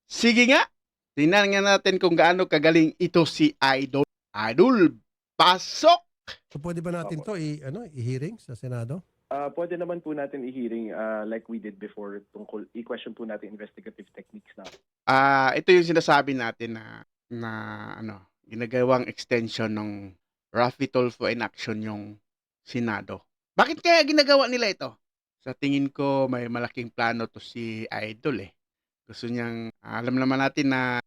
Sige nga, tingnan nga natin kung gaano kagaling ito si Idol. Idol, pasok! So pwede ba natin Opo. to i-hearing sa Senado? Pwede naman po natin i-hearing like we did before tungkol i-question po natin investigative techniques na. Ito yung sinasabi natin na ano, ginagawang extension ng Raffy Tulfo in action yung Senado. Bakit kaya ginagawa nila ito? Sa tingin ko may malaking plano to si Idol eh. Gusto niyang alam naman natin na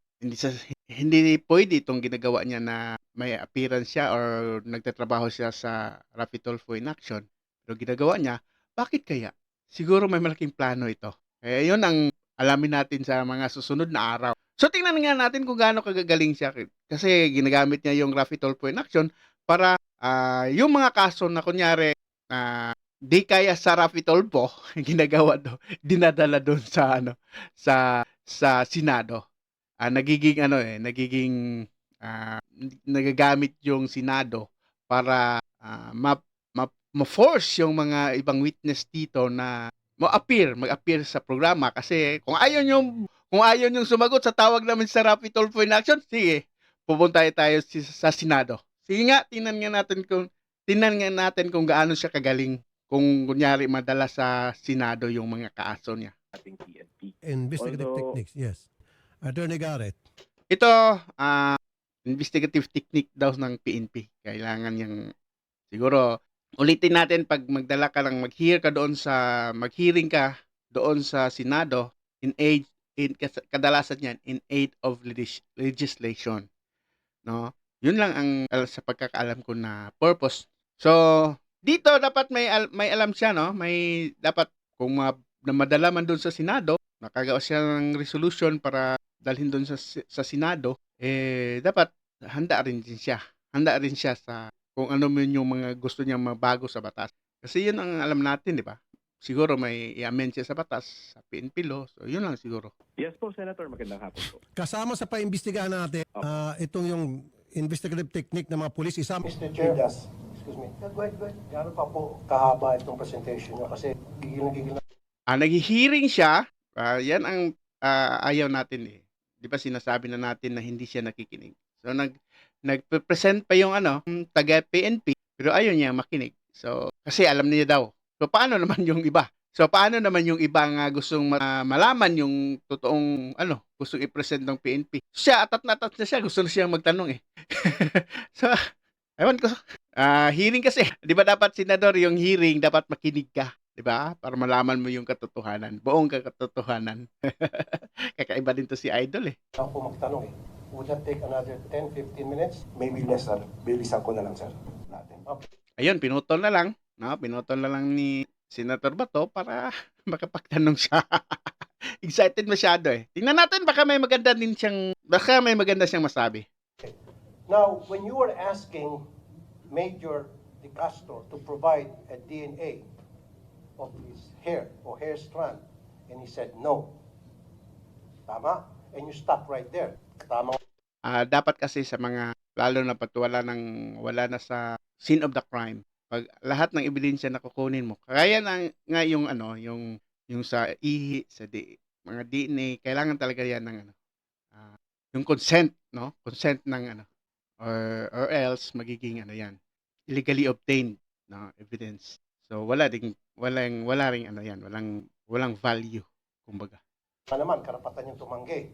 hindi pwede itong ginagawa niya na may appearance siya or nagtatrabaho siya sa Raffy Tulfo in action. Pero ginagawa niya, bakit kaya? Siguro may malaking plano ito. Kaya yun ang alamin natin sa mga susunod na araw. So tingnan nga natin kung gaano kagagaling siya. Kasi ginagamit niya yung Raffy Tulfo in action para yung mga kaso na kunyari di kaya sa Raffy Tulfo ginagawa do, dinadala doon sa sa Senado. Nagiging nagagamit yung Senado para ma-force yung mga ibang witness dito na mag-appear sa programa kasi kung ayaw yung sumagot sa tawag namin sa Raffy Tulfo in action, sige, pupunta tayo sa Senado. Sige nga, tingnan nga natin kung gaano siya kagaling kung kunyari madala sa Senado yung mga kaso niya. Ating PNP. Investigative Although- techniques, yes. Attorney Garrett. Ito, investigative technique daw ng PNP. Kailangan yung, siguro, ulitin natin pag magdala ka ng mag-hearing ka doon sa Senado kadalasan yan in aid of legislation. No? Yun lang ang sa pagkakaalam ko na purpose. So, dito dapat may alam siya, no? May dapat kung na madala man doon sa Senado, nakagawa siya ng resolution para dalhin doon sa Senado, dapat handa rin siya. Handa rin siya sa kung ano man yung mga gusto niya mabago sa batas. Kasi yun ang alam natin, di ba? Siguro may i-amend siya sa batas, sa PNP law. So, yun lang siguro. Yes po, Senator. Magandang hapon po. Kasama sa paimbestigahan natin, itong yung investigative technique ng mga pulis, isama. Mr. Chair, excuse me. Go ahead. Gano'n pa po kahaba itong presentation nyo kasi gigil na. Nag-hearing siya, yan ang ayaw natin eh. Di ba sinasabi na natin na hindi siya nakikinig. So nag-present pa yung taga PNP pero ayaw niya makinig. So kasi alam niya daw. So paano naman yung iba? So paano naman yung iba nga gustong malaman yung totoong gustong i-present ng PNP? Siya atat na siya, gusto na siyang magtanong eh. So ewan ko. Hearing kasi, 'di ba dapat senador yung hearing dapat makinig ka, 'di ba? Para malaman mo yung katotohanan, buong katotohanan. Kakaiba din to si Idol eh. Ako magtanong eh. Would that take another 10-15 minutes? Maybe less, sir. Bilisan ko na lang, sir. Natin. Okay. Ayun, pinutol na lang, no? Pinutol na lang ni Senator Bato para makapagtanong siya. Excited masyado eh. Tingnan natin baka may maganda siyang masabi. Now, when you were asking Major De Castro to provide a DNA of his hair or hair strand, and he said no. Tama? And you stop right there. Tama. Dapat kasi sa mga lalo na pag wala na sa scene of the crime, pag lahat ng ebidensya na kukunin mo, kaya nga yung yung sa ihi, mga DNA, kailangan talaga yan ng yung consent, no? Consent ng or else magiging yan, illegally obtained na evidence. So walang walang value kumbaga. Naman, karapatan niyong tumanggi.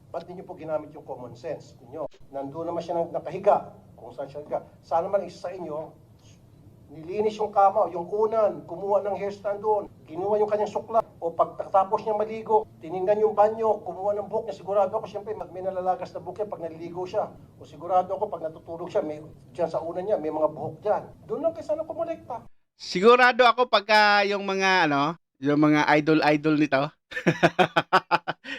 Ba't niyo po ginamit yung common sense ninyo? Nandun naman siya nakahiga, kung saan siya higa. Sana man isa sa inyo, nilinis yung kama, yung unan, kumuha ng hairstand doon, kinuha yung kanyang sukla, o pagkatapos niya maligo, tiningnan yung banyo, kumuha ng buhok niya, sigurado ako, siyempre, may nalalagas na buhok yan pag naliligo siya. O sigurado ako, pag natutulog siya, dyan sa unan niya, may mga buhok dyan. Doon lang kayo sana kumulekta. Sigurado ako pagka yung mga yung mga idol nito.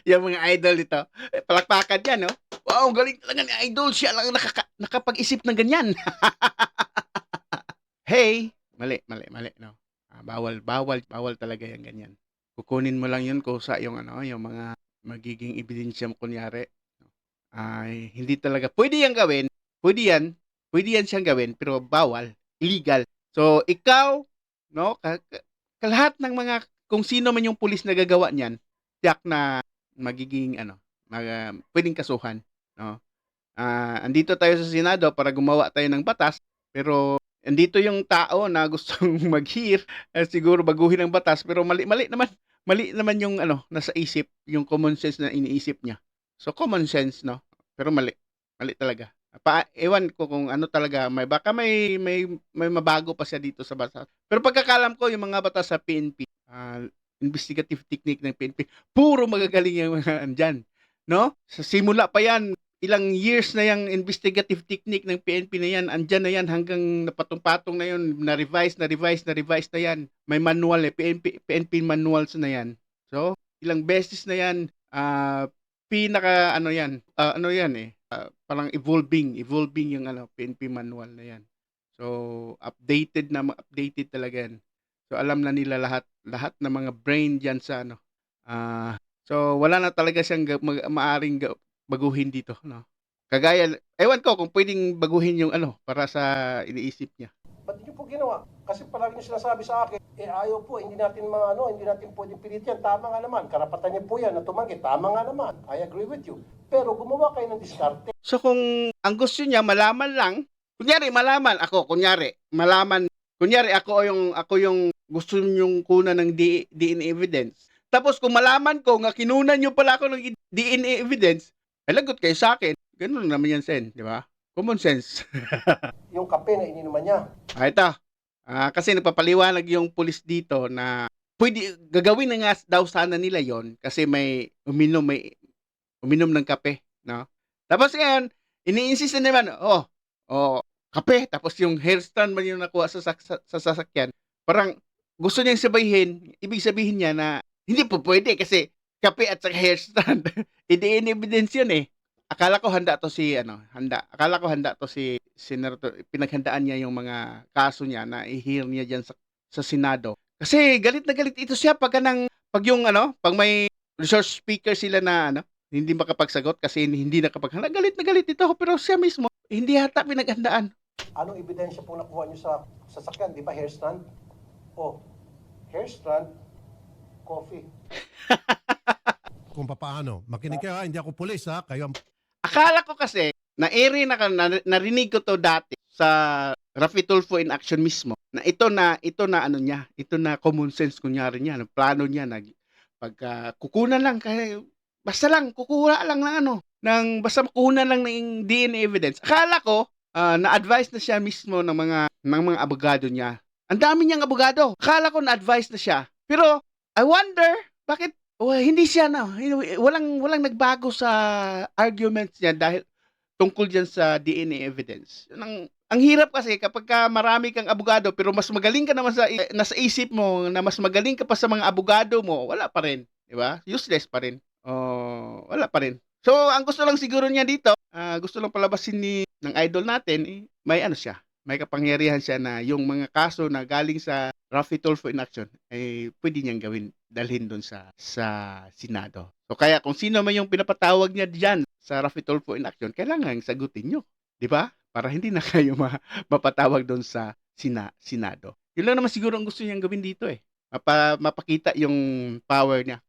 Yung mga idol nito, palakpakan yan, no? Wow, galing talaga ni Idol. Siya lang nakapag-isip ng ganyan. Hey, mali, no? Bawal talaga yung ganyan. Kukunin mo lang yun kung sa yung yung mga magiging ebidensya mo kunyari. Ay, hindi talaga. Pwede yan gawin. Pwede yan siyang gawin, pero bawal. Illegal. So, ikaw, no? Kalahat ng mga, kung sino man yung pulis na gagawa niyan, tiyak na magiging ano, pwedeng kasuhan, no? Andito tayo sa Senado para gumawa tayo ng batas, pero andito yung tao na gustong mag-hear, siguro baguhin ang batas, pero mali naman yung ano, nasa isip, yung common sense na iniisip niya. So common sense, no? Pero mali talaga. Ewan ko kung ano talaga, baka may mabago pa siya dito sa batas. Pero pagkakalam ko yung mga batas sa PNP, investigative technique ng PNP, puro magagaling yung mga andyan, no? Sa simula pa yan, ilang years na yung investigative technique ng PNP na yan, andyan na yan hanggang napatong-patong na yun, na-revise na yan. May manual PNP manuals na yan. So, ilang beses na yan, pinaka ano yan parang evolving yung ano PNP manual na yan. So updated talaga yan. So alam na nila lahat ng mga brain diyan sa ano. So wala na talaga siyang maaring baguhin dito, no. Kagaya, ewan ko kung pwedeng baguhin yung ano para sa iniisip niya. Ba't niyo po ginawa? Kasi palagi niyo sinasabi sa akin, ayaw po, hindi natin pwedeng pilit yan. Tama nga naman, karapatan niyo po yan na tumanggi. Tama nga naman, I agree with you. Pero gumawa kayo ng diskarte. So kung ang gusto niya malaman lang, kunyari ako yung gusto niyong kunan ng DNA evidence. Tapos kung malaman ko nga kinunan niyo pala ako ng DNA evidence, lagot kayo sa akin. Ganun naman yan, Sen, di ba? Common sense. Yung kape na ininuman niya. Ito. Kasi nagpapaliwanag yung pulis dito na gagawin na nga daw sana nila yon kasi may uminom ng kape, no? Tapos ngayon, ini-insist na naman, kape, tapos yung hair strand man yung nakuha sa sasakyan. Parang gusto niyang ibig sabihin niya na hindi po pwede kasi kape at saka hair strand. DNA evidence yun eh. Akala ko handa to si Senator, pinaghandaan niya yung mga kaso niya na i-hear niya diyan sa Senado. Kasi galit na galit ito siya pag may resource speaker sila na hindi makapagsagot kasi hindi nakapaghandaan. Galit na galit ito pero siya mismo hindi hata pinaghandaan. Anong ebidensya po nakuha niyo sa sasakyan? Di ba hair strand? Hair strand, coffee. Kung paano. Makinig kayo, hindi ako pulis ha. Kayo ang Akala ko kasi, narinig ko to dati sa Rafi Tulfo in action mismo, na ito na common sense kunyari niya, plano niya, pagka kukunan lang, basta lang, kukuha lang basta makuha lang ng DNA evidence. Akala ko, na-advise na siya mismo ng mga abogado niya. Ang dami niyang abogado. Akala ko na-advise na siya. Pero, I wonder, bakit hindi siya walang nagbago sa arguments niya dahil tungkol diyan sa DNA evidence. Ang hirap kasi kapag marami kang abogado pero mas magaling ka naman nasa isip mo na mas magaling ka pa sa mga abogado mo, wala pa rin, di ba? Useless pa rin. Wala pa rin. So, ang gusto lang siguro niya dito, gusto lang palabasin ng idol natin, may kapangyarihan siya na yung mga kaso na galing sa Rafi Tulfo in action ay pwede niyang dalhin doon sa Senado. So kaya kung sino man yung pinapatawag niya diyan sa Rafi Tulfo in action, kailangan sagutin niyo, 'di ba? Para hindi na kayo mapatawag doon sa Senado. Yun lang naman siguro ang gusto niyang gawin dito mapakita yung power niya.